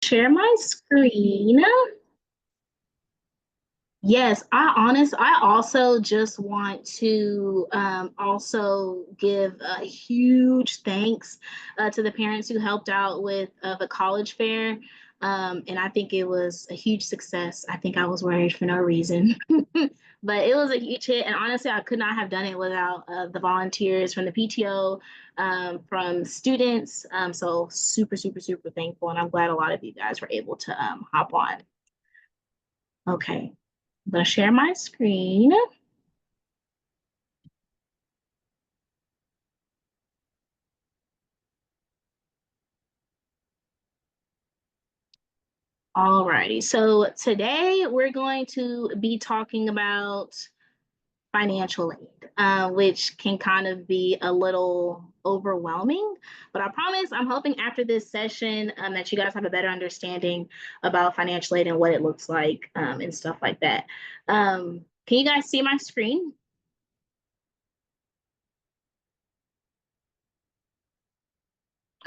Share my screen. Yes, I also just want to also give a huge thanks to the parents who helped out with the college fair. And I think it was a huge success. I think I was worried for no reason, but it was a huge hit. And honestly, I could not have done it without the volunteers from the PTO, from students. So super, super, super thankful. And I'm glad a lot of you guys were able to hop on. Okay. I'm gonna share my screen. Alrighty, so today we're going to be talking about financial aid, which can kind of be a little overwhelming. But I promise I'm hoping after this session that you guys have a better understanding about financial aid and what it looks like and stuff like that. Can you guys see my screen?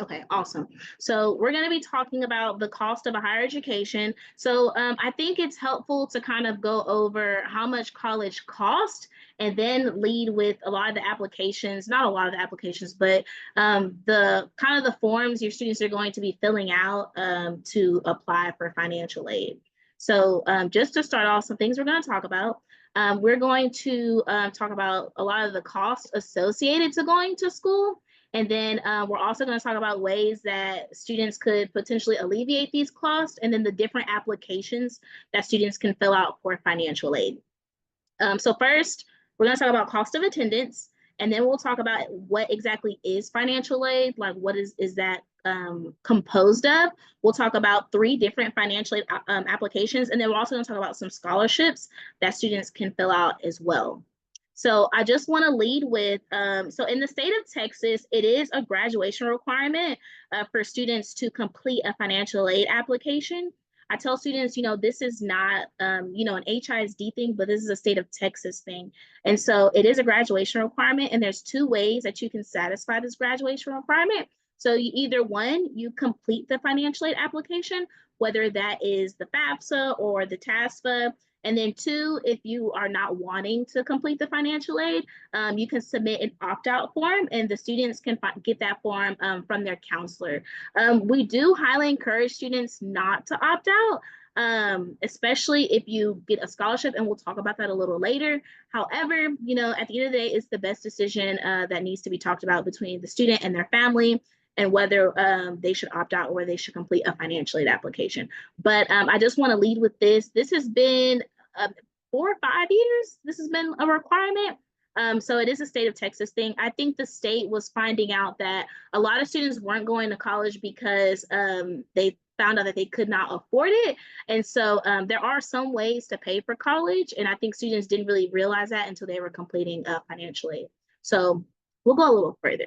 Okay, awesome. So we're going to be talking about the cost of a higher education. So I think it's helpful to kind of go over how much college cost and then lead with a lot of the applications, not a lot of the applications, but the kind of the forms your students are going to be filling out to apply for financial aid. So just to start off, some things we're going to talk about. We're going to talk about a lot of the costs associated to going to school. And then we're also going to talk about ways that students could potentially alleviate these costs and then the different applications that students can fill out for financial aid. So first, we're going to talk about cost of attendance, and then we'll talk about what exactly is financial aid, like what is that composed of. We'll talk about 3 different financial aid applications, and then we're also going to talk about some scholarships that students can fill out as well. So I just want to lead with, so in the state of Texas, it is a graduation requirement for students to complete a financial aid application. I tell students, this is not, an HISD thing, but this is a state of Texas thing. And so it is a graduation requirement, and there's 2 ways that you can satisfy this graduation requirement. So either one, you complete the financial aid application, whether that is the FAFSA or the TASFA, and then 2, if you are not wanting to complete the financial aid, you can submit an opt-out form and the students can get that form from their counselor. We do highly encourage students not to opt out, especially if you get a scholarship, and we'll talk about that a little later. However, at the end of the day, it's the best decision that needs to be talked about between the student and their family, and whether they should opt out or they should complete a financial aid application. But I just want to lead with this. This has been 4 or 5 years. This has been a requirement. So it is a state of Texas thing. I think the state was finding out that a lot of students weren't going to college because they found out that they could not afford it. And so there are some ways to pay for college. And I think students didn't really realize that until they were completing financial aid. So we'll go a little further.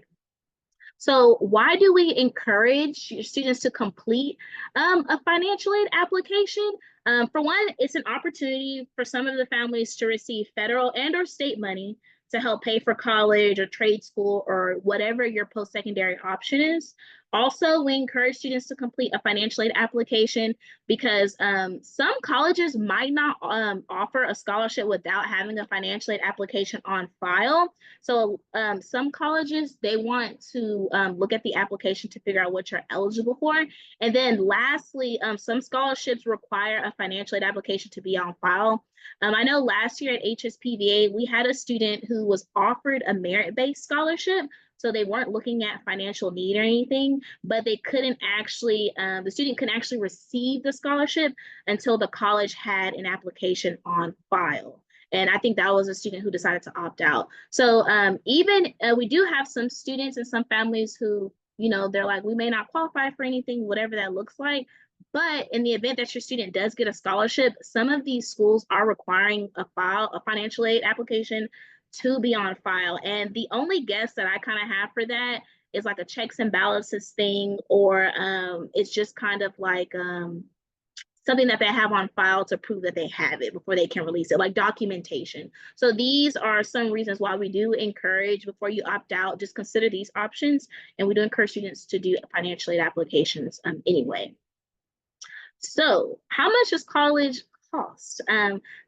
So why do we encourage students to complete a financial aid application? For one, it's an opportunity for some of the families to receive federal and or state money to help pay for college or trade school or whatever your post-secondary option is. Also, we encourage students to complete a financial aid application because some colleges might not offer a scholarship without having a financial aid application on file. So some colleges, they want to look at the application to figure out what you're eligible for. And then lastly, some scholarships require a financial aid application to be on file. I know last year at HSPVA, we had a student who was offered a merit-based scholarship. So they weren't looking at financial need or anything, but they couldn't actually, the student couldn't actually receive the scholarship until the college had an application on file. And I think that was a student who decided to opt out. So even we do have some students and some families who, they're like, we may not qualify for anything, whatever that looks like. But in the event that your student does get a scholarship, some of these schools are requiring a financial aid application to be on file. And the only guess that I kind of have for that is like a checks and balances thing, or it's just kind of like something that they have on file to prove that they have it before they can release it, like documentation. So these are some reasons why we do encourage, before you opt out, just consider these options. And we do encourage students to do financial aid applications anyway. So, how much does college cost?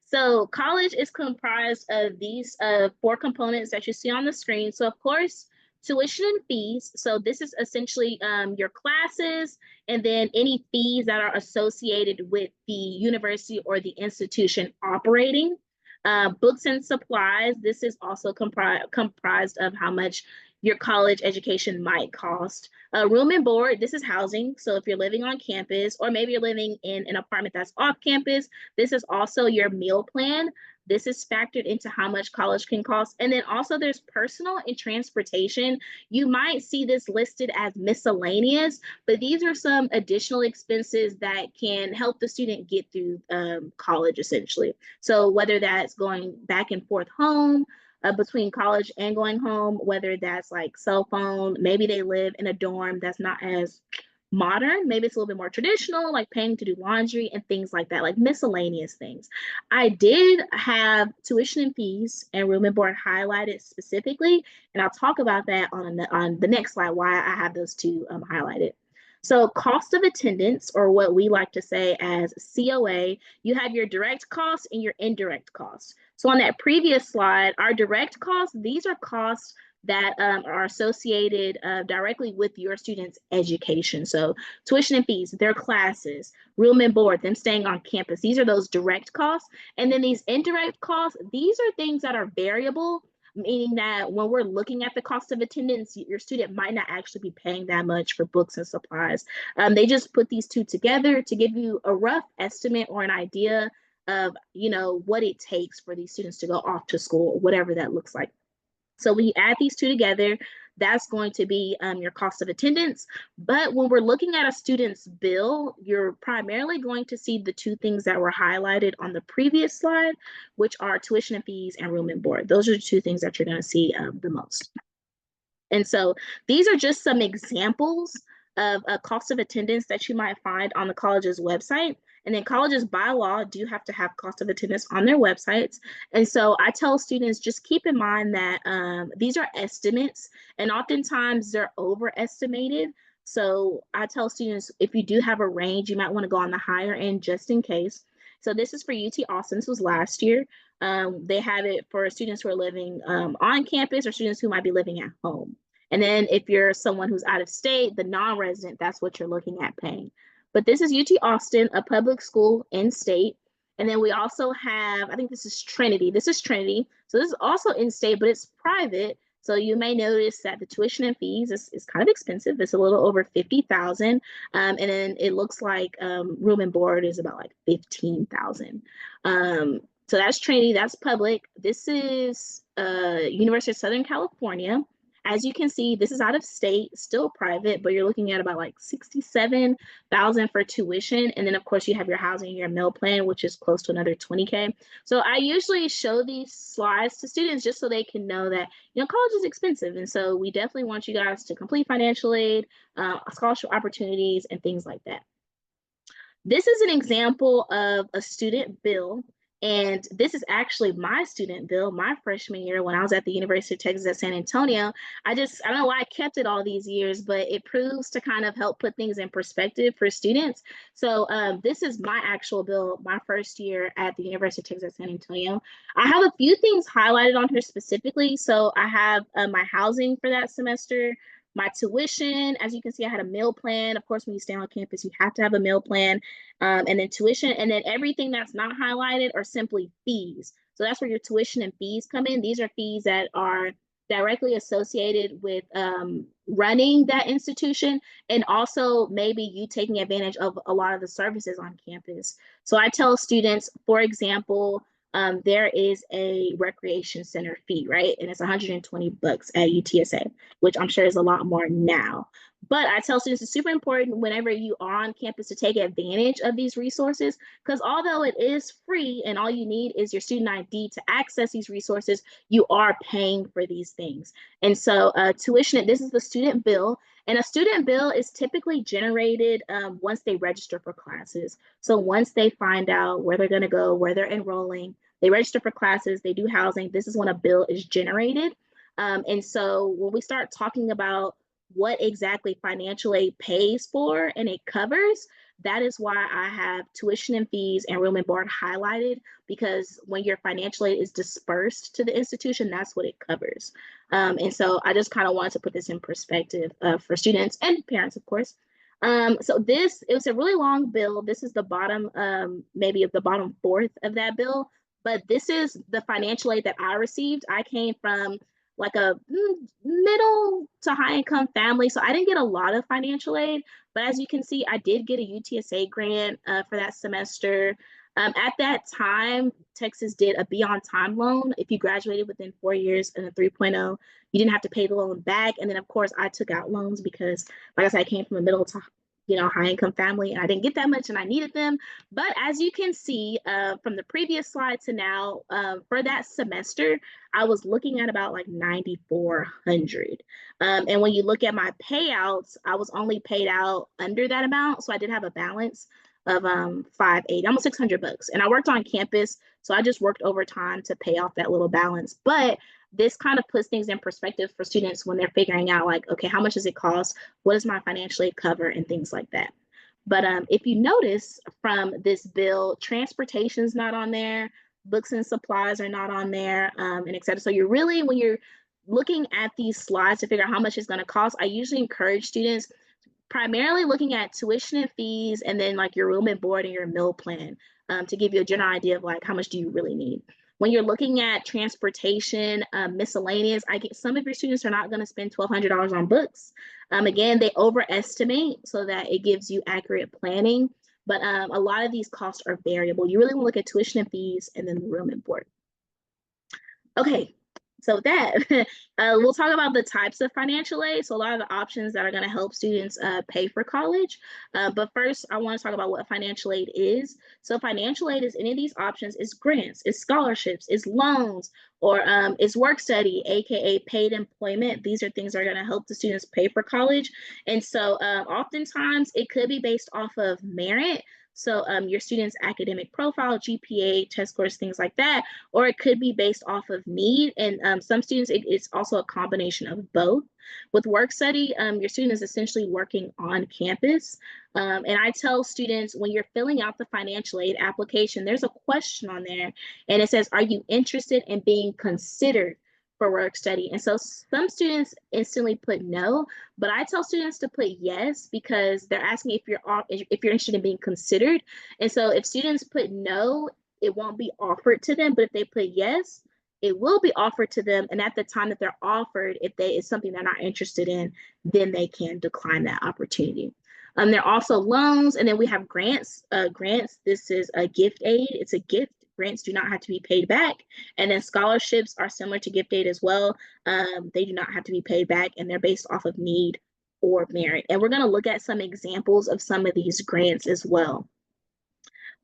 So, college is comprised of these four components that you see on the screen. So, of course, tuition and fees. So, this is essentially your classes and then any fees that are associated with the university or the institution operating. Books and supplies. This is also comprised of how much your college education might cost. Room and board, this is housing. So if you're living on campus, or maybe you're living in an apartment that's off campus, this is also your meal plan. This is factored into how much college can cost. And then also there's personal and transportation. You might see this listed as miscellaneous, but these are some additional expenses that can help the student get through college essentially. So whether that's going back and forth home, between college and going home, whether that's like cell phone, maybe they live in a dorm that's not as modern, maybe it's a little bit more traditional, like paying to do laundry and things like that, like miscellaneous things. I did have tuition and fees and room and board highlighted specifically, and I'll talk about that on the next slide, why I have those two highlighted. So cost of attendance, or what we like to say as COA, you have your direct costs and your indirect costs. So on that previous slide, our direct costs, these are costs that are associated directly with your students' education. So tuition and fees, their classes, room and board, them staying on campus. These are those direct costs. And then these indirect costs, these are things that are variable, meaning that when we're looking at the cost of attendance, your student might not actually be paying that much for books and supplies. They just put these two together to give you a rough estimate or an idea of, you know, what it takes for these students to go off to school, whatever that looks like. So when you add these two together, that's going to be your cost of attendance. But when we're looking at a student's bill, you're primarily going to see the two things that were highlighted on the previous slide, which are tuition and fees and room and board. Those are the two things that you're going to see the most. And so these are just some examples of a cost of attendance that you might find on the college's website. And then colleges by law do have to have cost of attendance on their websites. And so I tell students, just keep in mind that these are estimates, and oftentimes they're overestimated. So I tell students, if you do have a range, you might want to go on the higher end just in case. So this is for UT Austin. This was last year. They have it for students who are living on campus or students who might be living at home. And then if you're someone who's out of state, the non-resident, that's what you're looking at paying. But this is UT Austin, a public school in state. And then we also have, I think this is Trinity. This is Trinity. So this is also in state, but it's private. So you may notice that the tuition and fees is kind of expensive. It's a little over $50,000. And then it looks like room and board is about like $15,000. So that's Trinity, that's public. This is University of Southern California. As you can see, this is out of state, still private, but you're looking at about like $67,000 for tuition. And then of course you have your housing and your meal plan, which is close to another $20K. So I usually show these slides to students just so they can know that, you know, college is expensive. And so we definitely want you guys to complete financial aid, scholarship opportunities, and things like that. This is an example of a student bill. And this is actually my student bill, my freshman year when I was at the University of Texas at San Antonio. I don't know why I kept it all these years, but it proves to kind of help put things in perspective for students. So this is my actual bill, my first year at the University of Texas at San Antonio. I have a few things highlighted on here specifically. So I have my housing for that semester, my tuition. As you can see, I had a meal plan. Of course, when you stay on campus, you have to have a meal plan, and then tuition, and then everything that's not highlighted are simply fees. So that's where your tuition and fees come in. These are fees that are directly associated with running that institution, and also maybe you taking advantage of a lot of the services on campus. So I tell students, for example, there is a recreation center fee, right? And it's $120 at UTSA, which I'm sure is a lot more now. But I tell students it's super important whenever you are on campus to take advantage of these resources, because although it is free and all you need is your student ID to access these resources, you are paying for these things. And so tuition, this is the student bill. And a student bill is typically generated once they register for classes. So once they find out where they're going to go, where they're enrolling, they register for classes, they do housing, this is when a bill is generated. And so when we start talking about what exactly financial aid pays for and it covers, That is why I have tuition and fees and room and board highlighted, because when your financial aid is dispersed to the institution, that's what it covers. And so I just kind of wanted to put this in perspective for students and parents, of course. So it was a really long bill. This is the bottom, maybe of the bottom fourth of that bill, but this is the financial aid that I received. I came from like a middle to high income family, so I didn't get a lot of financial aid, but as you can see, I did get a UTSA grant for that semester. At that time, Texas did a Be On Time loan. If you graduated within 4 years and a 3.0, you didn't have to pay the loan back. And then, of course, I took out loans because, like I said, I came from a middle to high income family, and I didn't get that much and I needed them. But as you can see from the previous slide to now, for that semester, I was looking at about like 9,400. And when you look at my payouts, I was only paid out under that amount. So I did have a balance of 580, almost $600. And I worked on campus, so I just worked overtime to pay off that little balance. But this kind of puts things in perspective for students when they're figuring out, like, okay, how much does it cost? What does my financial aid cover? And things like that. But if you notice from this bill, transportation's not on there, books and supplies are not on there, and et cetera. So you're really, when you're looking at these slides to figure out how much it's going to cost, I usually encourage students primarily looking at tuition and fees, and then like your room and board and your meal plan, to give you a general idea of like how much do you really need. When you're looking at transportation, miscellaneous, some of your students are not going to spend $1,200 on books. Again, they overestimate so that it gives you accurate planning, but a lot of these costs are variable. You really want to look at tuition and fees and then the room and board. Okay, so that we'll talk about the types of financial aid. So a lot of the options that are going to help students pay for college. But first, I want to talk about what financial aid is. So financial aid is any of these options. It's grants, it's scholarships, it's loans, or it's work study, aka paid employment. These are things that are going to help the students pay for college. And so oftentimes it could be based off of merit. So your student's academic profile, GPA, test scores, things like that, or it could be based off of need. And some students, it's also a combination of both. With work study, your student is essentially working on campus. And I tell students, when you're filling out the financial aid application, there's a question on there, and it says, are you interested in being considered for work study? And so some students instantly put no, but I tell students to put yes, because they're asking if you're interested in being considered. And so if students put no, it won't be offered to them, but if they put yes, it will be offered to them. And at the time that they're offered, if it's something they're not interested in, then they can decline that opportunity. There are also loans, and then we have grants. Grants, this is a gift aid. It's a gift. Grants do not have to be paid back. And then scholarships are similar to gift aid as well. They do not have to be paid back, and they're based off of need or merit. And we're going to look at some examples of some of these grants as well.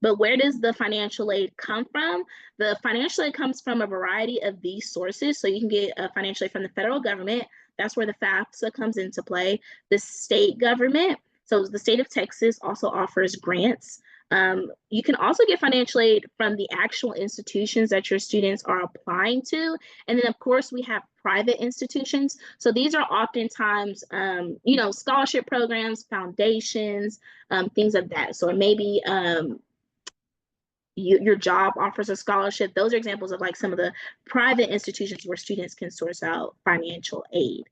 But where does the financial aid come from? The financial aid comes from a variety of these sources. So you can get financial aid from the federal government. That's where the FAFSA comes into play. The state government, so the state of Texas, also offers grants. You can also get financial aid from the actual institutions that your students are applying to. And then, of course, we have private institutions. So these are oftentimes, scholarship programs, foundations, things of that. So maybe your job offers a scholarship. Those are examples of like some of the private institutions where students can source out financial aid.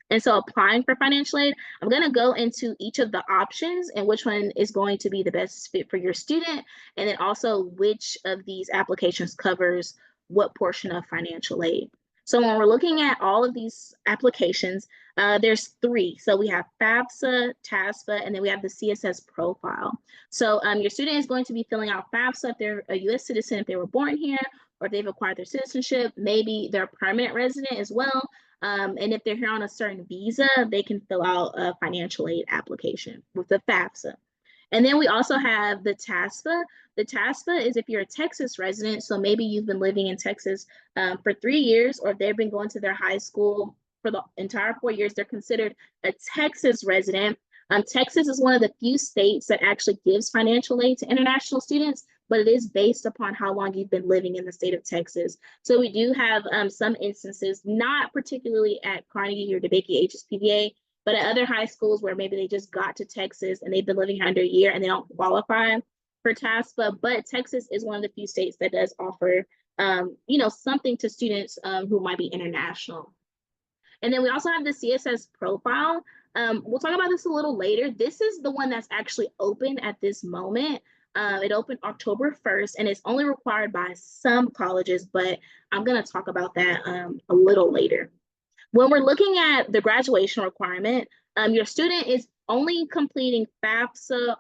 And so applying for financial aid, I'm going to go into each of the options and which one is going to be the best fit for your student, and then also which of these applications covers what portion of financial aid. So when we're looking at all of these applications, there's three. So we have FAFSA, TASFA, and then we have the CSS profile. So your student is going to be filling out FAFSA if they're a U.S. citizen, if they were born here, or if they've acquired their citizenship. Maybe they're a permanent resident as well. And if they're here on a certain visa, they can fill out a financial aid application with the FAFSA. And then we also have the TASFA. The TASFA is if you're a Texas resident, so maybe you've been living in Texas for 3 years, or if they've been going to their high school for the entire 4 years, they're considered a Texas resident. Texas is one of the few states that actually gives financial aid to international students, but it is based upon how long you've been living in the state of Texas. So we do have some instances, not particularly at Carnegie or DeBakey HSPVA, But at other high schools where maybe they just got to Texas and they've been living here under a year and they don't qualify for TASPA, but Texas is one of the few states that does offer, something to students who might be international. And then we also have the CSS profile. We'll talk about this a little later. This is the one that's actually open at this moment. It opened October 1st, and it's only required by some colleges, but I'm going to talk about that a little later. When we're looking at the graduation requirement, your student is only completing FAFSA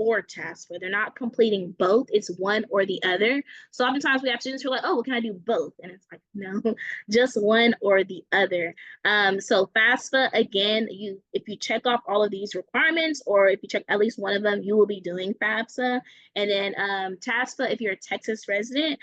or TASPA. They're not completing both. It's one or the other. So oftentimes we have students who are like, oh, well, can I do both? And it's like, no, just one or the other. So FAFSA, again, if you check off all of these requirements, or if you check at least one of them, you will be doing FAFSA. And then TASPA, if you're a Texas resident,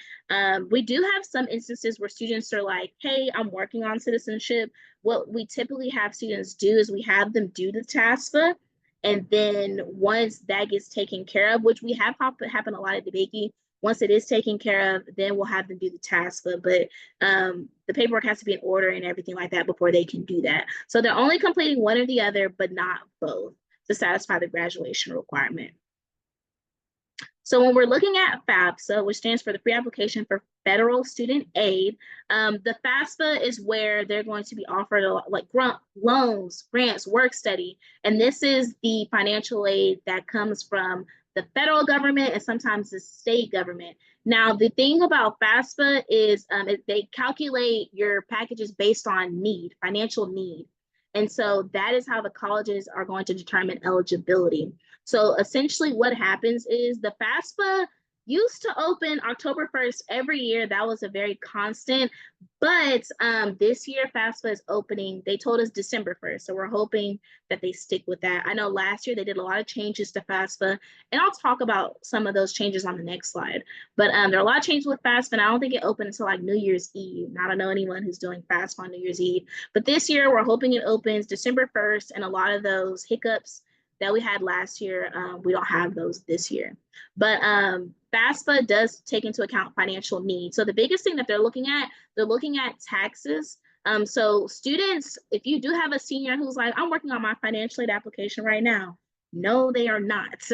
we do have some instances where students are like, hey, I'm working on citizenship. What we typically have students do is we have them do the TASPA. And then once that gets taken care of, which we have happen a lot at DeBakey, once it is taken care of, then we'll have them do the TASPA. But the paperwork has to be in order and everything like that before they can do that. So they're only completing one or the other, but not both, to satisfy the graduation requirement. So when we're looking at FAFSA, which stands for the Pre-Application for Federal Student Aid, the FAFSA is where they're going to be offered like loans, grants, work study. And this is the financial aid that comes from the federal government and sometimes the state government. Now, the thing about FAFSA is they calculate your packages based on need, financial need. And so that is how the colleges are going to determine eligibility. So essentially what happens is the FAFSA used to open October 1st every year. That was a very constant, but this year FAFSA is opening, they told us December 1st. So we're hoping that they stick with that. I know last year they did a lot of changes to FAFSA, and I'll talk about some of those changes on the next slide. But there are a lot of changes with FAFSA, and I don't think it opened until like New Year's Eve. I don't know anyone who's doing FAFSA on New Year's Eve, but this year we're hoping it opens December 1st, and a lot of those hiccups that we had last year, we don't have those this year. But FAFSA does take into account financial needs. So the biggest thing that they're looking at taxes. So students, if you do have a senior who's like, I'm working on my financial aid application right now, no, they are not.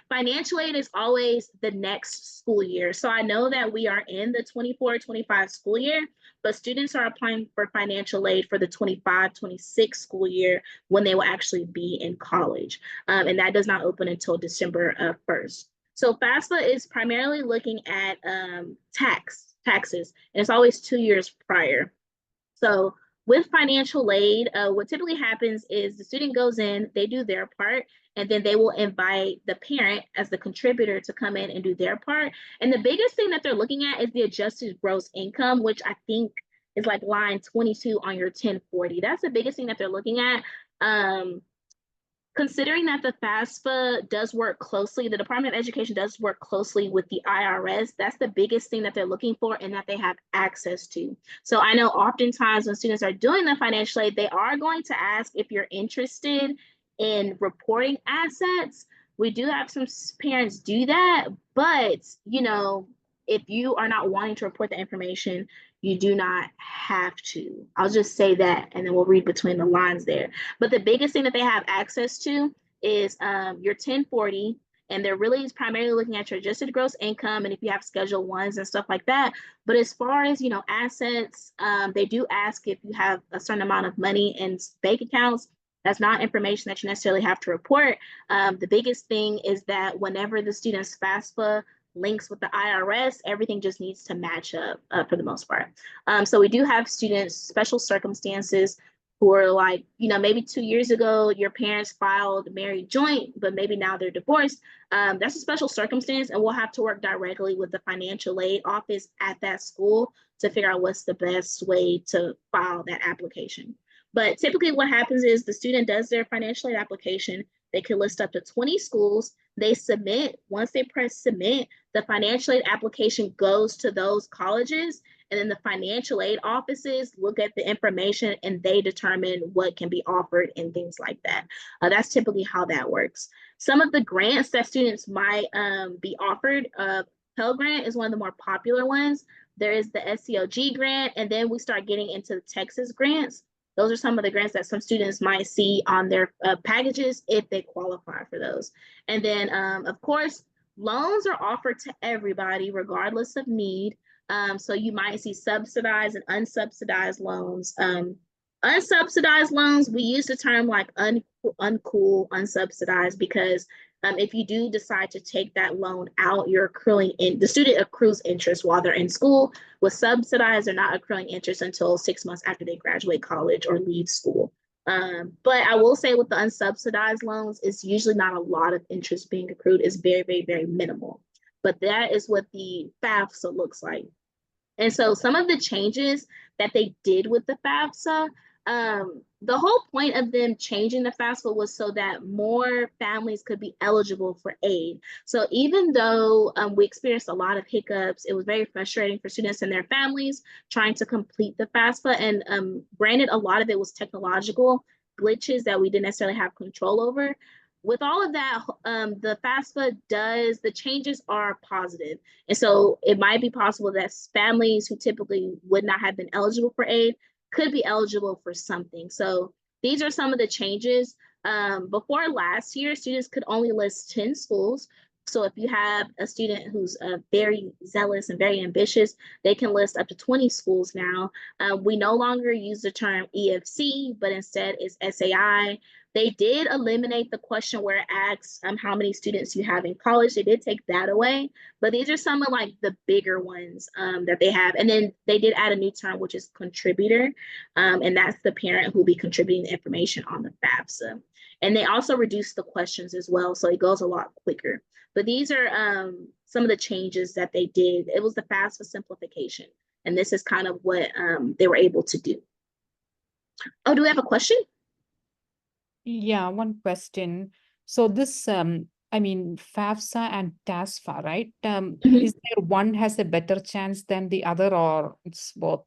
Financial aid is always the next school year. So I know that we are in the 24-25 school year, but students are applying for financial aid for the 25-26 school year when they will actually be in college. And that does not open until December 1st. So FAFSA is primarily looking at taxes, and it's always 2 years prior. So with financial aid, what typically happens is the student goes in, they do their part, and then they will invite the parent as the contributor to come in and do their part. And the biggest thing that they're looking at is the adjusted gross income, which I think is like line 22 on your 1040. That's the biggest thing that they're looking at. Considering that the FAFSA does work closely, the Department of Education does work closely with the IRS, that's the biggest thing that they're looking for and that they have access to. So I know oftentimes when students are doing the financial aid, they are going to ask if you're interested in reporting assets. We do have some parents do that, but if you are not wanting to report the information, you do not have to. I'll just say that, and then we'll read between the lines there. But the biggest thing that they have access to is your 1040, and they're really primarily looking at your adjusted gross income and if you have Schedule 1s and stuff like that. But as far as, assets, they do ask if you have a certain amount of money in bank accounts. That's not information that you necessarily have to report. The biggest thing is that whenever the student's FAFSA links with the IRS, everything just needs to match up for the most part. So we do have students, special circumstances, who are like, maybe 2 years ago, your parents filed married joint, but maybe now they're divorced. That's a special circumstance, and we'll have to work directly with the financial aid office at that school to figure out what's the best way to file that application. But typically what happens is the student does their financial aid application. They can list up to 20 schools. They submit. Once they press submit, the financial aid application goes to those colleges, and then the financial aid offices look at the information and they determine what can be offered and things like that. That's typically how that works. Some of the grants that students might be offered, Pell Grant is one of the more popular ones. There is the SCOG grant, and then we start getting into the Texas grants. Those are some of the grants that some students might see on their packages if they qualify for those. And then, of course, loans are offered to everybody regardless of need. So you might see subsidized and unsubsidized loans. Unsubsidized loans, we use the term like uncool, unsubsidized, because if you do decide to take that loan out, you're accruing in the student accrues interest while they're in school. With subsidized, they're not accruing interest until 6 months after they graduate college or leave school. But I will say with the unsubsidized loans, it's usually not a lot of interest being accrued. It's very, very, very minimal. But that is what the FAFSA looks like. And so some of the changes that they did with the FAFSA, the whole point of them changing the FAFSA was so that more families could be eligible for aid. So even though we experienced a lot of hiccups, it was very frustrating for students and their families trying to complete the FAFSA. And granted, a lot of it was technological glitches that we didn't necessarily have control over. With all of that, the FAFSA the changes are positive. And so it might be possible that families who typically would not have been eligible for aid could be eligible for something. So these are some of the changes. Before last year, students could only list 10 schools. So if you have a student who's very zealous and very ambitious, they can list up to 20 schools now. We no longer use the term EFC, but instead it's SAI. They did eliminate the question where it asks how many students you have in college. They did take that away, but these are some of like the bigger ones that they have. And then they did add a new term, which is contributor. And that's the parent who will be contributing the information on the FAFSA. And they also reduced the questions as well, so it goes a lot quicker. But these are some of the changes that they did. It was the FAFSA simplification. And this is kind of what they were able to do. Oh, do we have a question? Yeah, one question. So this, FAFSA and TASFA, right? Is there one has a better chance than the other, or it's both?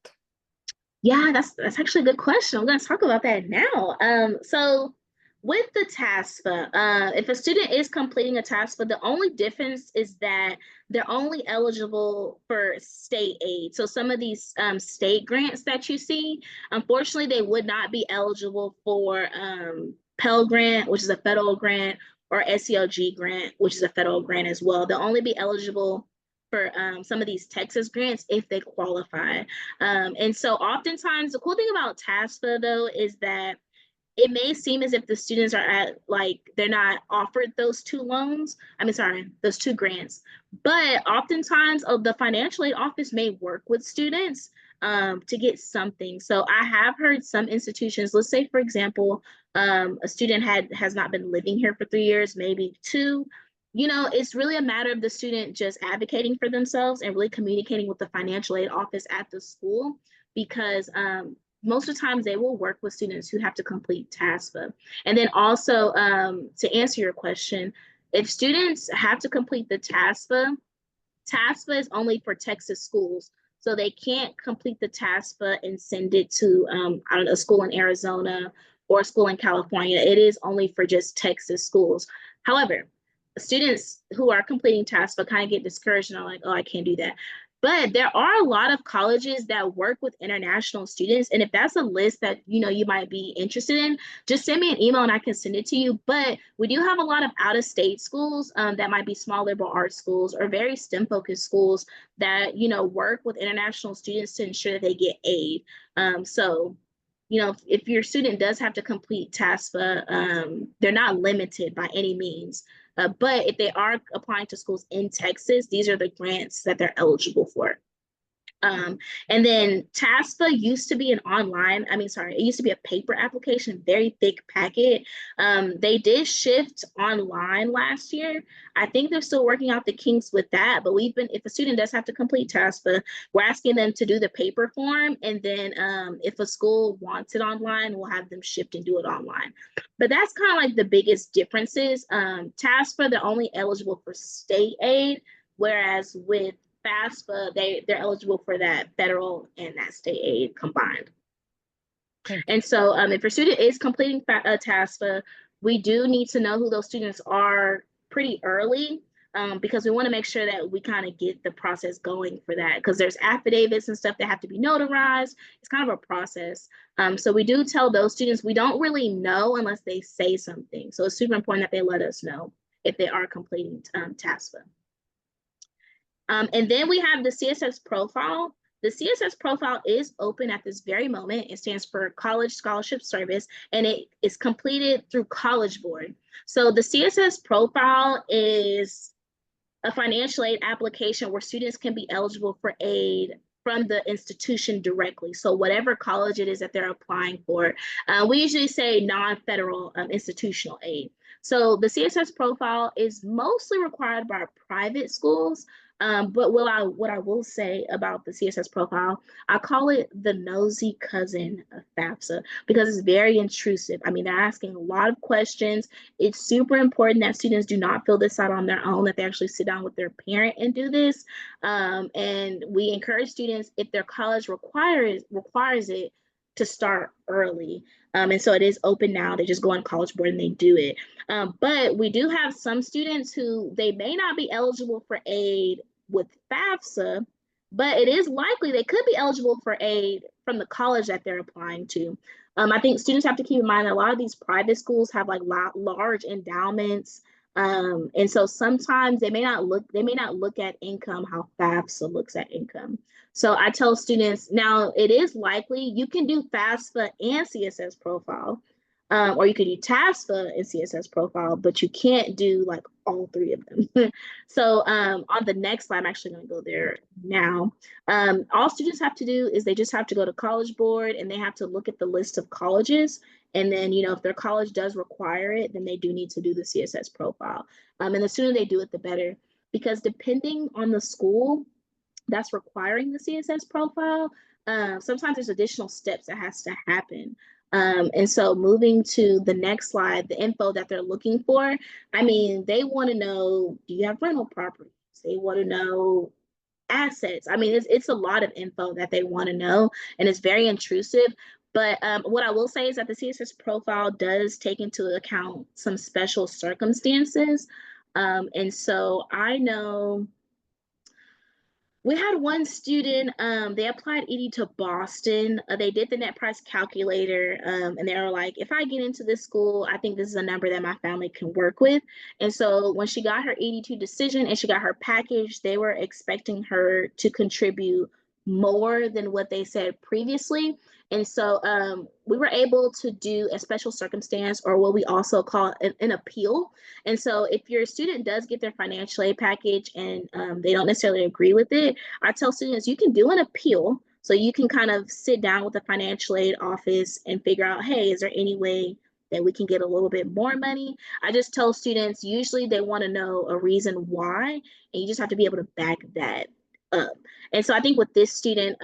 Yeah, that's actually a good question. I'm going to talk about that now. So with the TASFA, if a student is completing a TASFA, the only difference is that they're only eligible for state aid. So some of these state grants that you see, unfortunately, they would not be eligible for Pell Grant, which is a federal grant, or SELG grant, which is a federal grant as well. They'll only be eligible for some of these Texas grants if they qualify. And so oftentimes, the cool thing about TASFA though is that it may seem as if the students are at they're not offered those two loans. Those two grants. But oftentimes, the financial aid office may work with students to get something. So I have heard some institutions, let's say, for example, a student has not been living here for 3 years, maybe 2. It's really a matter of the student just advocating for themselves and really communicating with the financial aid office at the school, because most of the times they will work with students who have to complete TASFA. And then also, to answer your question, if students have to complete the TASFA is only for Texas schools. So they can't complete the TASFA and send it to, a school in Arizona or a school in California. It is only for just Texas schools. However, students who are completing TASFA kind of get discouraged and are like, oh, I can't do that. But there are a lot of colleges that work with international students. And if that's a list that, you might be interested in, just send me an email and I can send it to you. But we do have a lot of out-of-state schools that might be small liberal arts schools or very STEM-focused schools that, work with international students to ensure that they get aid. So if your student does have to complete TASFA, they're not limited by any means. But if they are applying to schools in Texas, these are the grants that they're eligible for. And then TASFA used to be it used to be a paper application, very thick packet. They did shift online last year. I think they're still working out the kinks with that, but if a student does have to complete TASFA, we're asking them to do the paper form. And then if a school wants it online, we'll have them shift and do it online. But that's kind of like the biggest differences. TASFA, they're only eligible for state aid, whereas with FAFSA, they're eligible for that federal and that state aid combined. And so if your student is completing TASFA, we do need to know who those students are pretty early. because we want to make sure that we kind of get the process going for that, because there's affidavits and stuff that have to be notarized. It's kind of a process. So we do tell those students we don't really know unless they say something. So it's super important that they let us know if they are completing TASFA. And then we have the CSS profile. The CSS profile is open at this very moment. It stands for College Scholarship Service, and it is completed through College Board. So the CSS profile is a financial aid application where students can be eligible for aid from the institution directly. So whatever college it is that they're applying for, we usually say non-federal institutional aid. So the CSS profile is mostly required by private schools. But what I will say about the CSS profile, I call it the nosy cousin of FAFSA because it's very intrusive. I mean, they're asking a lot of questions. It's super important that students do not fill this out on their own, that they actually sit down with their parent and do this. And we encourage students, if their college requires it, to start early. And so it is open now. They just go on College Board and they do it. But we do have some students who they may not be eligible for aid with FAFSA, but it is likely they could be eligible for aid from the college that they're applying to. I think students have to keep in mind that a lot of these private schools have like large endowments. And so sometimes they may not look at income how FAFSA looks at income. So I tell students, now it is likely you can do FAFSA and CSS profile, or you could do TASFA and CSS profile, but you can't do like all three of them. So on the next slide, I'm actually going to go there now. All students have to do is they just have to go to College Board and they have to look at the list of colleges. And then, you know, if their college does require it, then they do need to do the CSS profile. And the sooner they do it, the better, because depending on the school that's requiring the CSS profile, sometimes there's additional steps that has to happen. And so moving to the next slide, the info that they're looking for, I mean, they want to know, do you have rental properties? They want to know assets. I mean, it's a lot of info that they want to know, and it's very intrusive. But what I will say is that the CSS profile does take into account some special circumstances. And so I know we had one student, they applied ED to Boston. They did the net price calculator, and they were like, if I get into this school, I think this is a number that my family can work with. And so when she got her ED2 decision and she got her package, they were expecting her to contribute more than what they said previously. And so we were able to do a special circumstance, or what we also call an appeal. And so if your student does get their financial aid package and they don't necessarily agree with it, I tell students you can do an appeal. So you can kind of sit down with the financial aid office and figure out, hey, is there any way that we can get a little bit more money? I just tell students, usually they want to know a reason why, and you just have to be able to back that up. And so I think with this student,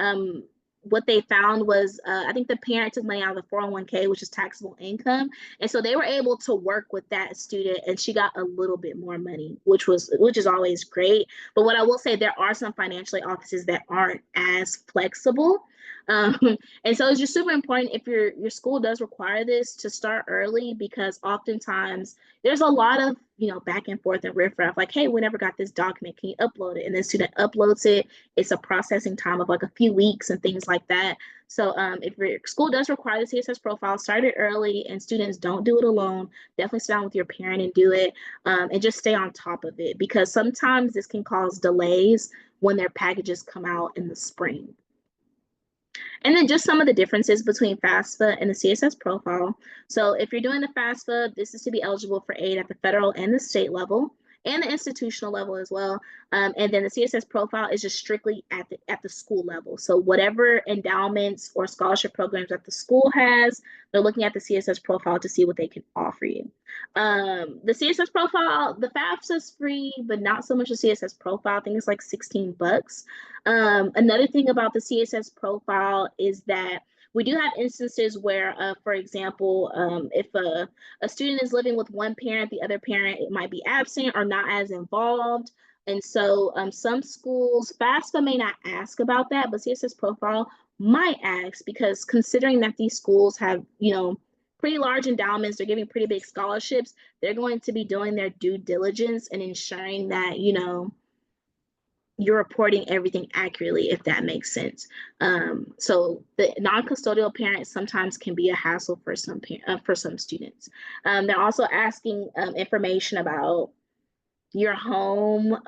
what they found was, I think the parent took money out of the 401k, which is taxable income. And so they were able to work with that student, and she got a little bit more money, which is always great. But what I will say, there are some financial aid offices that aren't as flexible. And so it's just super important, if your school does require this, to start early, because oftentimes there's a lot of, you know, back and forth and riffraff, like, hey, we never got this document, can you upload it? And the student uploads it. It's a processing time of like a few weeks and things like that. So if your school does require the CSS profile, start it early, and students don't do it alone. Definitely sit down with your parent and do it, and just stay on top of it, because sometimes this can cause delays when their packages come out in the spring. And then just some of the differences between FAFSA and the CSS profile. So if you're doing the FAFSA, this is to be eligible for aid at the federal and the state level, and the institutional level as well. And then the CSS profile is just strictly at the school level. So whatever endowments or scholarship programs that the school has, they're looking at the CSS profile to see what they can offer you. The CSS profile, the FAFSA is free, but not so much the CSS profile. I think it's like $16. Another thing about the CSS profile is that we do have instances where, for example, if a student is living with one parent, the other parent, it might be absent or not as involved. And so some schools, FAFSA may not ask about that, but CSS profile might ask, because considering that these schools have, you know, pretty large endowments, they're giving pretty big scholarships, they're going to be doing their due diligence and ensuring that, you know, you're reporting everything accurately, if that makes sense. So the non-custodial parents sometimes can be a hassle for some students. They're also asking information about your home.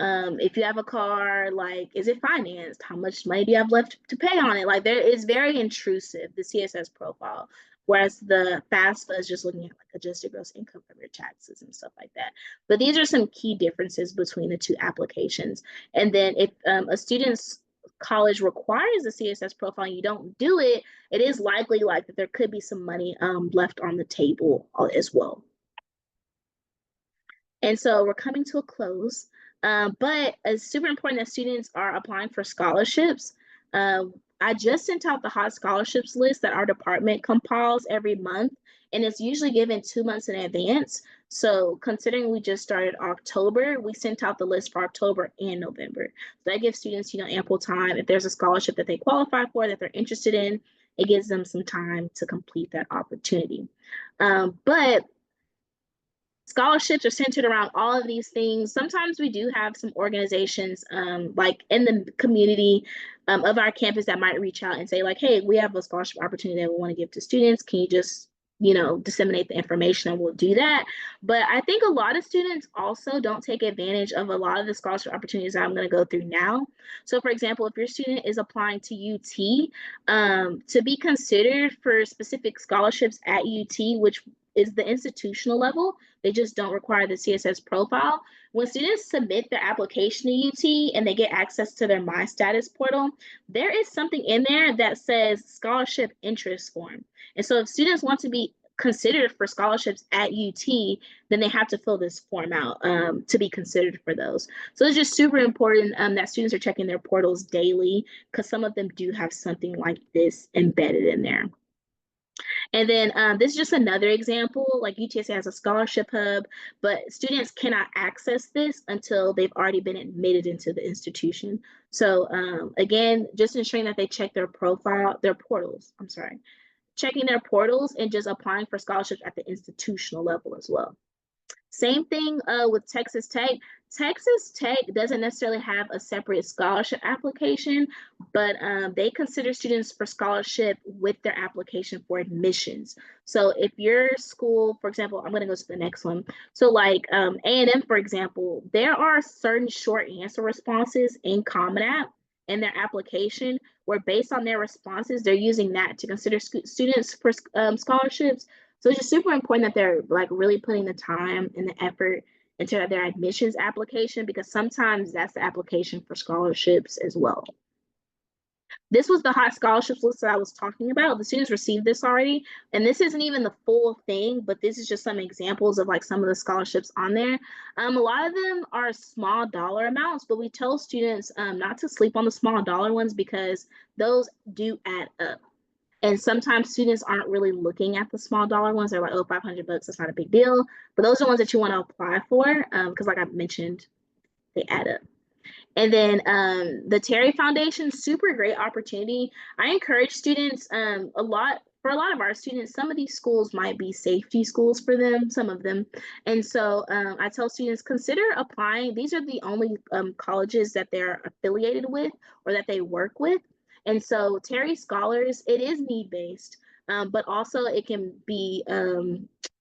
If you have a car, like, is it financed? How much money do you have left to pay on it? Like, there is very intrusive, the CSS profile, whereas the FAFSA is just looking at like adjusted gross income from your taxes and stuff like that. But these are some key differences between the two applications. And then if a student's college requires a CSS profile and you don't do it, it is likely like that there could be some money left on the table as well. And so we're coming to a close, but it's super important that students are applying for scholarships. I just sent out the hot scholarships list that our department compiles every month, and it's usually given 2 months in advance. So considering we just started October, we sent out the list for October and November. So that gives students, you know, ample time. If there's a scholarship that they qualify for, that they're interested in, it gives them some time to complete that opportunity. But scholarships are centered around all of these things. Sometimes we do have some organizations like in the community of our campus that might reach out and say like, hey, we have a scholarship opportunity that we want to give to students. Can you just, you know, disseminate the information, and we'll do that. But I think a lot of students also don't take advantage of a lot of the scholarship opportunities that I'm going to go through now. So for example, if your student is applying to UT, to be considered for specific scholarships at UT, which is the institutional level, they just don't require the CSS profile. When students submit their application to UT and they get access to their My Status portal, there is something in there that says scholarship interest form. And so if students want to be considered for scholarships at UT, then they have to fill this form out to be considered for those. So it's just super important that students are checking their portals daily, because some of them do have something like this embedded in there. And then this is just another example, like UTSA has a scholarship hub, but students cannot access this until they've already been admitted into the institution. So again, just ensuring that they check their portals, checking their portals and just applying for scholarships at the institutional level as well. Same thing with Texas Tech. Texas Tech doesn't necessarily have a separate scholarship application, but they consider students for scholarship with their application for admissions. So if your school, for example, I'm going to go to the next one. So like A&M, for example, there are certain short answer responses in Common App in their application where based on their responses, they're using that to consider students for scholarships. So it's just super important that they're like really putting the time and the effort into their admissions application, because sometimes that's the application for scholarships as well. This was the hot scholarships list that I was talking about. The students received this already, and this isn't even the full thing, but this is just some examples of like some of the scholarships on there. A lot of them are small dollar amounts, but we tell students not to sleep on the small dollar ones because those do add up. And sometimes students aren't really looking at the small dollar ones. They're like, oh, $500, that's not a big deal. But those are the ones that you want to apply for because like I mentioned, they add up. And then the Terry Foundation, super great opportunity. I encourage students for a lot of our students, some of these schools might be safety schools for them, some of them. And so I tell students, consider applying. These are the only colleges that they're affiliated with or that they work with. And so Terry Scholars, it is need-based, but also it can be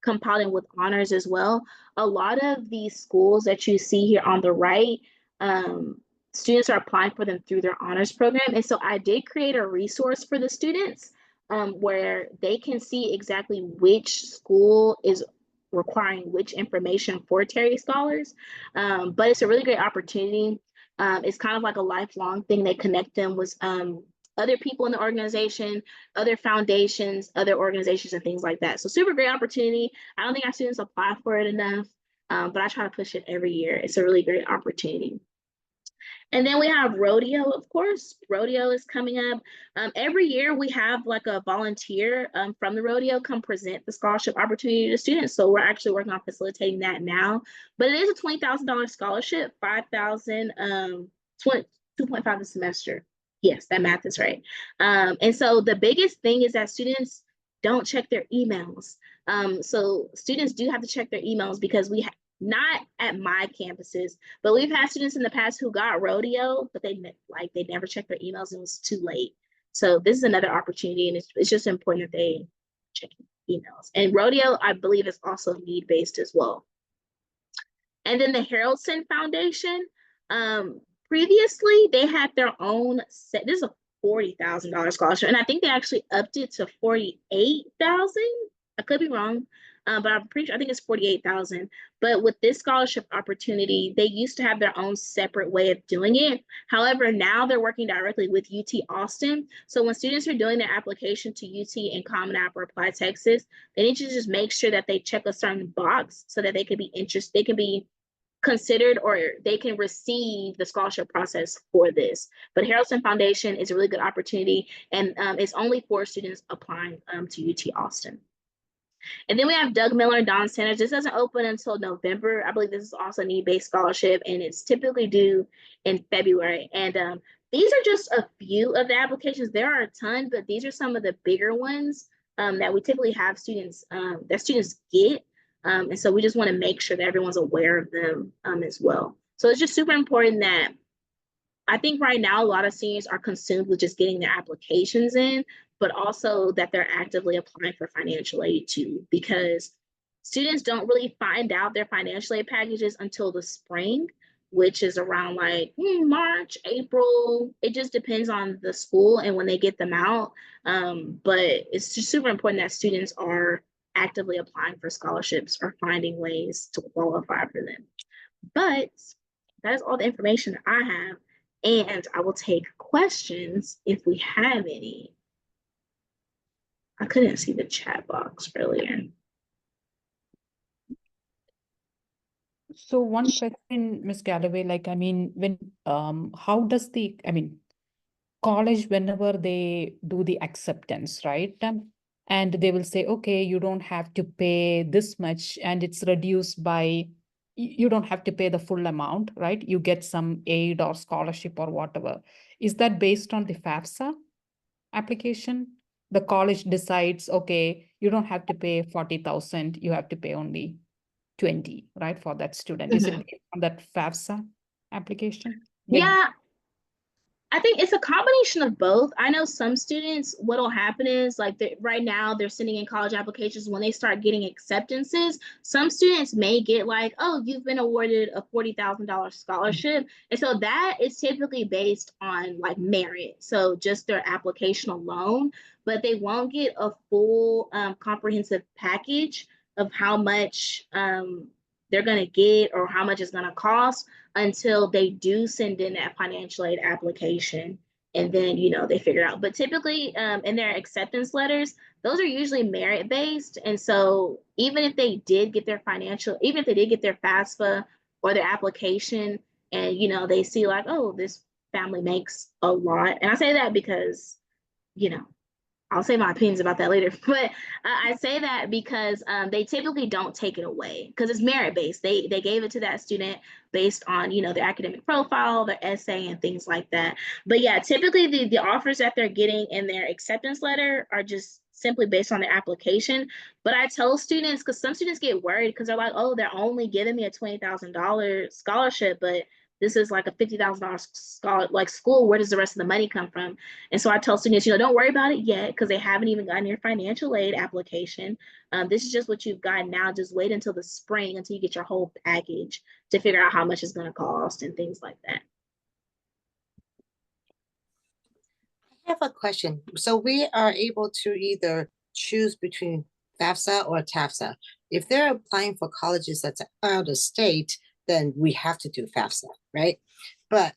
compounded with honors as well. A lot of these schools that you see here on the right, students are applying for them through their honors program. And so I did create a resource for the students where they can see exactly which school is requiring which information for Terry Scholars. But it's a really great opportunity. It's kind of like a lifelong thing. They connect them with other people in the organization, other foundations, other organizations, and things like that. So super great opportunity. I don't think our students apply for it enough, but I try to push it every year. It's a really great opportunity. And then we have rodeo, of course. Rodeo is coming up. Every year we have like a volunteer from the rodeo come present the scholarship opportunity to students. So we're actually working on facilitating that now. But it is a $20,000 scholarship, $5,000, 2.5 a semester. Yes, that math is right. And so the biggest thing is that students don't check their emails. So students do have to check their emails because not at my campuses, but we've had students in the past who got rodeo, but they never checked their emails and it was too late. So this is another opportunity, and it's just important that they check emails. And rodeo, I believe, is also need-based as well. And then the Harrelson Foundation, previously they had their own set. This is a $40,000 scholarship, and I think they actually upped it to 48,000. I could be wrong, but I'm pretty sure, I think it's 48,000. But with this scholarship opportunity, they used to have their own separate way of doing it. However, now they're working directly with UT Austin. So when students are doing their application to UT and Common App or Apply Texas, they need to just make sure that they check a certain box so that they can be interested, they can be considered, or they can receive the scholarship process for this. But Harrelson Foundation is a really good opportunity, and it's only for students applying to UT Austin. And then we have Doug Miller and Don Sanders. This doesn't open until November. I believe this is also a need-based scholarship, and it's typically due in February. And these are just a few of the applications. There are a ton, but these are some of the bigger ones that we typically have students, that students get. And so we just want to make sure that everyone's aware of them as well. So it's just super important that I think right now a lot of seniors are consumed with just getting their applications in, but also that they're actively applying for financial aid too, because students don't really find out their financial aid packages until the spring, which is around like March, April. It just depends on the school and when they get them out. But it's just super important that students are actively applying for scholarships or finding ways to qualify for them. But that is all the information that I have. And I will take questions if we have any. I couldn't see the chat box earlier. So one question, Ms. Galloway, like, I mean, when, how does college, whenever they do the acceptance, right? And they will say, okay, you don't have to pay this much, and it's reduced by, you don't have to pay the full amount, right? You get some aid or scholarship or whatever. Is that based on the FAFSA application? The college decides, okay, you don't have to pay 40,000, you have to pay only 20, right, for that student. Is it based on that FAFSA application? Yeah, I think it's a combination of both. I know some students, what'll happen is like right now they're sending in college applications. When they start getting acceptances, some students may get like, oh, you've been awarded a $40,000 scholarship. And so that is typically based on like merit. So just their application alone, but they won't get a full comprehensive package of how much they're going to get or how much it's going to cost until they do send in that financial aid application, and then they figure it out. But typically in their acceptance letters, those are usually merit based, and so even if they did get their FAFSA or their application, and they see like, oh, this family makes a lot, and I say that because I'll say my opinions about that later, but I say that because they typically don't take it away because it's merit based. They gave it to that student based on their academic profile, their essay, and things like that. But yeah, typically the offers that they're getting in their acceptance letter are just simply based on their application. But I tell students, because some students get worried because they're like, oh, they're only giving me a $20,000 scholarship, but this is like a $50,000 scholar, like school. Where does the rest of the money come from? And so I tell students, don't worry about it yet because they haven't even gotten your financial aid application. This is just what you've gotten now. Just wait until the spring until you get your whole package to figure out how much it's going to cost and things like that. I have a question. So we are able to either choose between FAFSA or TAFSA. If they're applying for colleges that's out of state, then we have to do FAFSA, right? But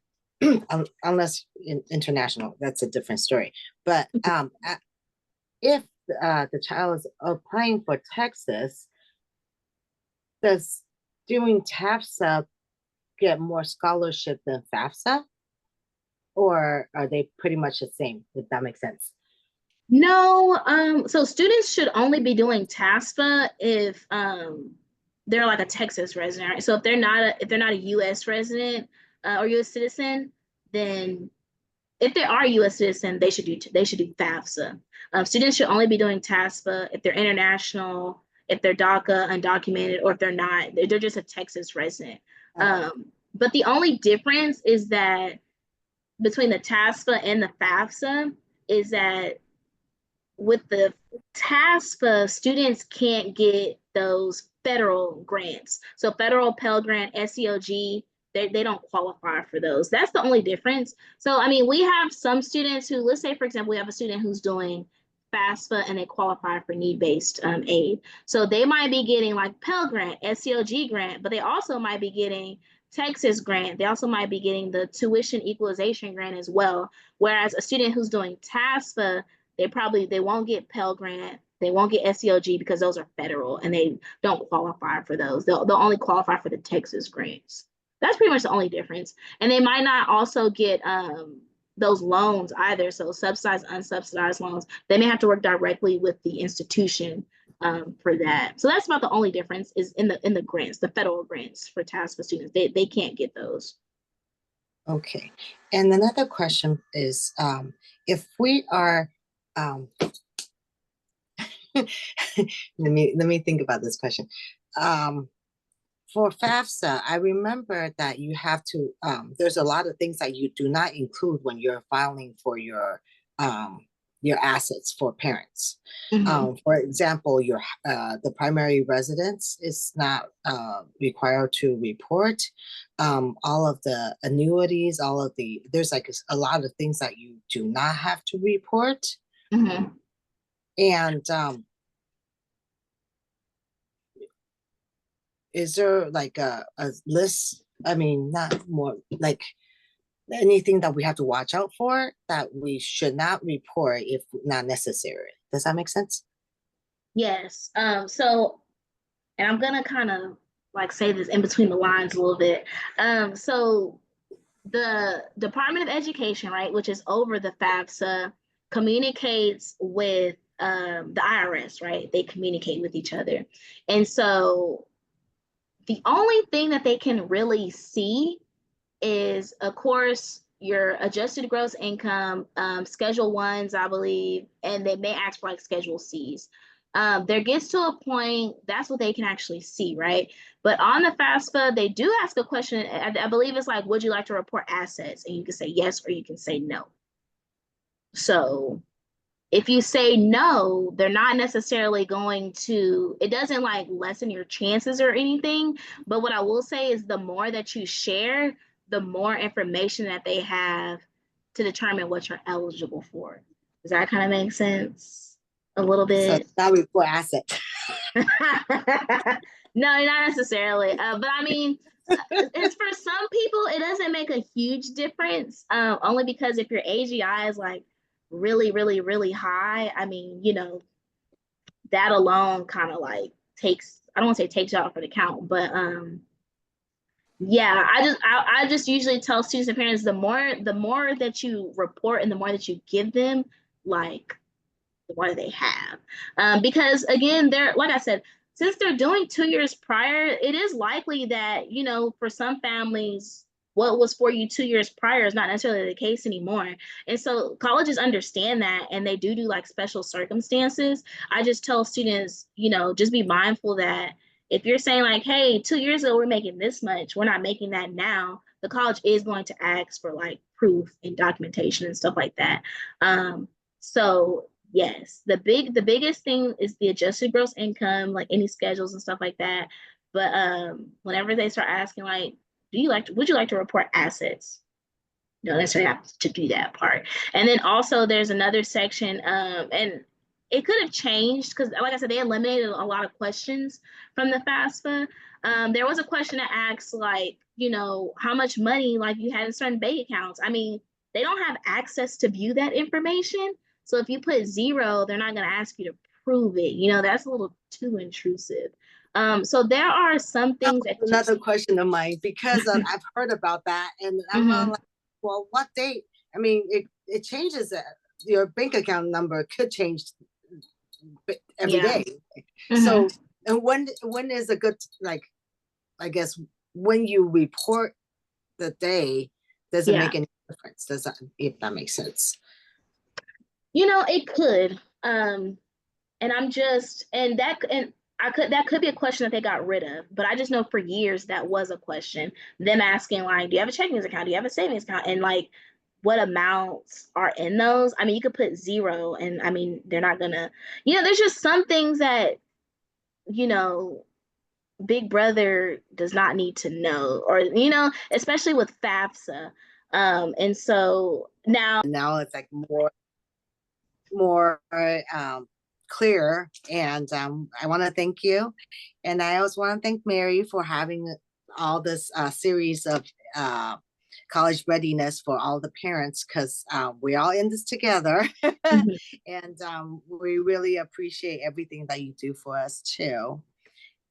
unless international, that's a different story. But if the child is applying for Texas, does doing TAFSA get more scholarship than FAFSA? Or are they pretty much the same, if that makes sense? No, so students should only be doing TAFSA if they're like a Texas resident, right? So if they're not a U.S. resident or U.S. citizen, then if they are a U.S. citizen, they should do FAFSA. Students should only be doing TAFSA if they're international, if they're DACA, undocumented, or if they're not, they're just a Texas resident. But the only difference is that between the TASFA and the FAFSA is that with the TASFA, students can't get those federal grants. So federal Pell Grant, SEOG, they don't qualify for those. That's the only difference. So, I mean, we have some students who, let's say, for example, we have a student who's doing FAFSA and they qualify for need-based aid. So they might be getting like Pell Grant, SEOG grant, but they also might be getting Texas grant. They also might be getting the tuition equalization grant as well. Whereas a student who's doing TASFA, they won't get Pell Grant, they won't get SEOG because those are federal and they don't qualify for those. They'll only qualify for the Texas grants. That's pretty much the only difference. And they might not also get those loans either. So subsidized, unsubsidized loans. They may have to work directly with the institution for that. So that's about the only difference is in the grants, the federal grants for TASFA students. They can't get those. Okay. And another question is, if we are let me think about this question. For FAFSA, I remember that you have to, there's a lot of things that you do not include when you're filing for your assets for parents. For example, the primary residence is not required to report. All of the annuities, there's like a lot of things that you do not have to report. And is there like a list? I mean, not more like anything that we have to watch out for that we should not report if not necessary. Does that make sense? Yes. So, and I'm gonna kind of like say this in between the lines a little bit. So the Department of Education, right, which is over the FAFSA, communicates with the IRS, right? They communicate with each other. And so the only thing that they can really see is, of course, your adjusted gross income, Schedule 1s, I believe, and they may ask for like Schedule Cs. There gets to a point, that's what they can actually see, right? But on the FAFSA, they do ask a question, I believe it's like, would you like to report assets? And you can say yes, or you can say no. So if you say no, they're not necessarily going to, it doesn't like lessen your chances or anything. But what I will say is the more that you share, the more information that they have to determine what you're eligible for. Does that kind of make sense? A little bit? So now we report assets. No, not necessarily. But I mean, it's for some people, it doesn't make a huge difference. Only because if your AGI is like really, really, really high, I mean, you know, that alone kind of like takes, I don't want to say takes you out for the count, but yeah, I just usually tell students and parents the more that you report and the more that you give them, like the more they have. Because again, they're, like I said, since they're doing 2 years prior, it is likely that, you know, for some families, what was for you 2 years prior is not necessarily the case anymore. And so colleges understand that, and they do like special circumstances. I just tell students, you know, just be mindful that if you're saying like, hey, 2 years ago, we're making this much, we're not making that now, the college is going to ask for like proof and documentation and stuff like that. So yes, the biggest thing is the adjusted gross income, like any schedules and stuff like that. But whenever they start asking like, would you like to report assets? You don't necessarily have to do that part. And then also there's another section, and it could have changed because, like I said, they eliminated a lot of questions from the FAFSA. There was a question that asks like, you know, how much money like you had in certain bank accounts. I mean, they don't have access to view that information. So if you put 0, they're not going to ask you to prove it. You know, that's a little too intrusive. So there are some things that another question of mine, because I've heard about that, and I'm like, well, what date? I mean, it changes. Your bank account number could change every day. So, and when is a good, like, I guess when you report the day, does it make any difference? Does that, if that makes sense? You know, it could. And that could be a question that they got rid of, but I just know for years that was a question. Them asking like, do you have a checking account? Do you have a savings account? And like, what amounts are in those? I mean, you could put 0, and I mean, they're not gonna, there's just some things that, Big Brother does not need to know, or, especially with FAFSA. And so now it's like more clear. And I want to thank you. And I also want to thank Mary for having all this series of college readiness for all the parents, because we're all in this together. Mhm. And we really appreciate everything that you do for us too.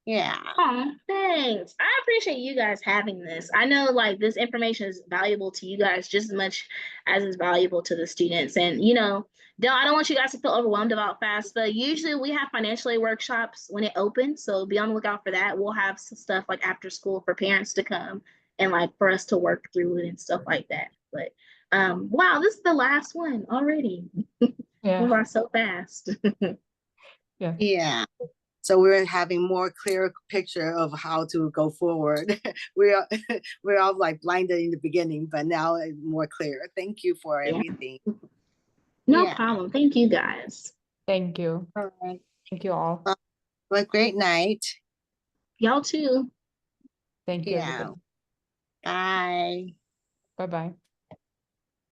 Yeah. Oh, thanks. I appreciate you guys having this. I know like this information is valuable to you guys just as much as it's valuable to the students. And I don't want you guys to feel overwhelmed about FAFSA. Usually we have financial aid workshops when it opens, so be on the lookout for that. We'll have some stuff like after school for parents to come and like for us to work through it and stuff like that. But wow, this is the last one already. Yeah. Move on so fast. Yeah. Yeah. So we're having more clear picture of how to go forward. we're all like blinded in the beginning, but now it's more clear. Thank you for Yeah. everything. No Yeah. problem. Thank you guys. Thank you. All right. Thank you all. Have a great night. Y'all too. Thank you, Yeah. everybody. Bye. Bye-bye.